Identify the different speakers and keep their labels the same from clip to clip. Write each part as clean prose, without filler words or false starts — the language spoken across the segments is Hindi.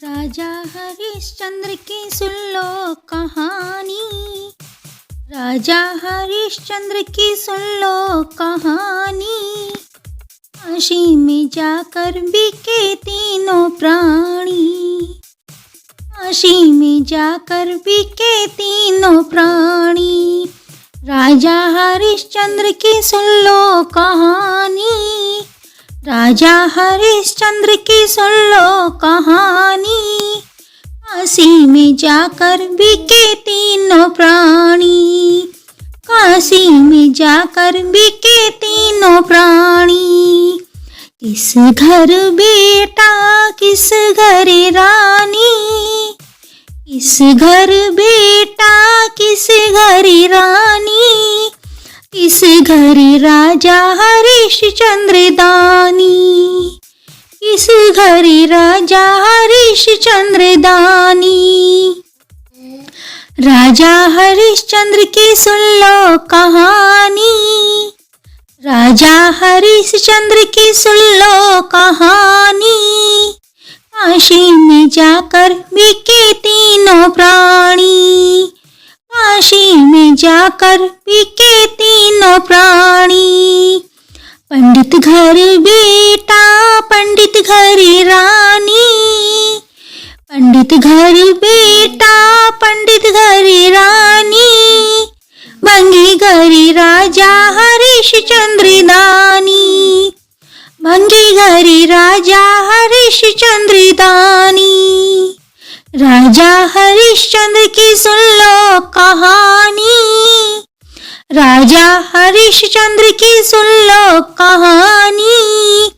Speaker 1: राजा हरिश्चंद्र की सुन लो कहानी। राजा हरिश्चंद्र की सुन लो कहानी। काशी में जाकर बिके तीनों प्राणी। काशी में जाकर बिके तीनों प्राणी। राजा हरिश्चंद्र की सुन लो कहानी। राजा हरिश्चंद्र की सुन लो कहानी। काशी में जाकर बिके तीनों प्राणी। काशी में जाकर बिके तीनों प्राणी। किस घर बेटा किस घर रानी। किस घर बेटा किस घर रानी। किस घर राजा हरिश्चंद्र दानी। किस घर राजा हरिश्चंद्र दानी। राजा हरिश्चंद्र की सुन लो कहानी। राजा हरिश्चंद्र की सुन लो कहानी। काशी में जाकर बिके तीनों प्राणी। काशी में जाकर बिके तीनों प्राणी। पंडित घर बेटा पंडित घर रानी। पंडित घर बेटा पंडित घर रानी। भंगी घर राजा हरिश्चंद्र दानी। भंगी घर राजा हरिश्चंद्र दानी। राजा हरिश्चंद्र की सुन लो कहानी। राजा हरिश्चंद्र की सुन लो कहानी।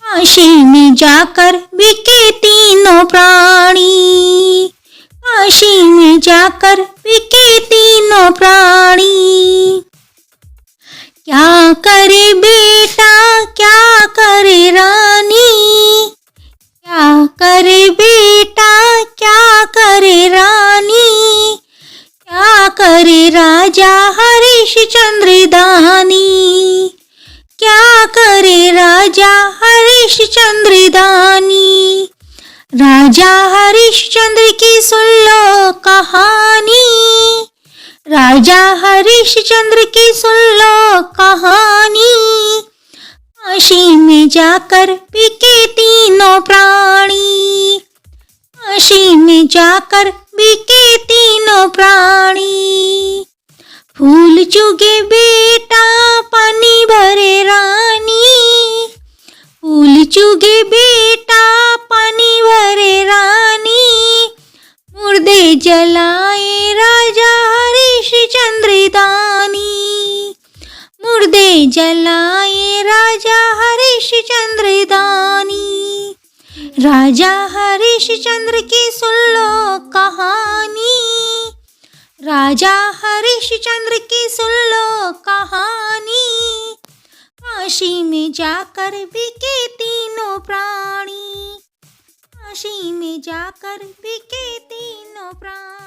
Speaker 1: काशी में जाकर बिके तीनों प्राणी। काशी में जाकर बिके तीनों प्राणी। क्या करे बेटा क्या करे रानी। क्या करे बेटा क्या करे रानी। क्या करे राजा हरिश्चंद्र दानी। क्या करे राजा हरिश्चंद्र दानी। राजा हरिश्चंद्र की सुन लो कहानी। राजा हरिश्चंद्र की सुन लो कहानी। काशी में जाकर बिके तीनों प्राणी। काशी में जाकर बिके तीनों प्राणी। फूल चुगे बेटा पानी भरे रानी। फूल चुगे बेटा पानी भरे रानी। मुर्दे जलाए राजा हरिश्चंद्र दानी। मुर्दे जलाए राजा हरिश्चंद्र दानी। राजा हरिश्चंद्र की सुन लो कहानी। राजा हरिश्चंद्र की सुन लो कहानी। काशी में जाकर बिके तीनों प्राणी। काशी में जाकर बिके तीनों प्राणी।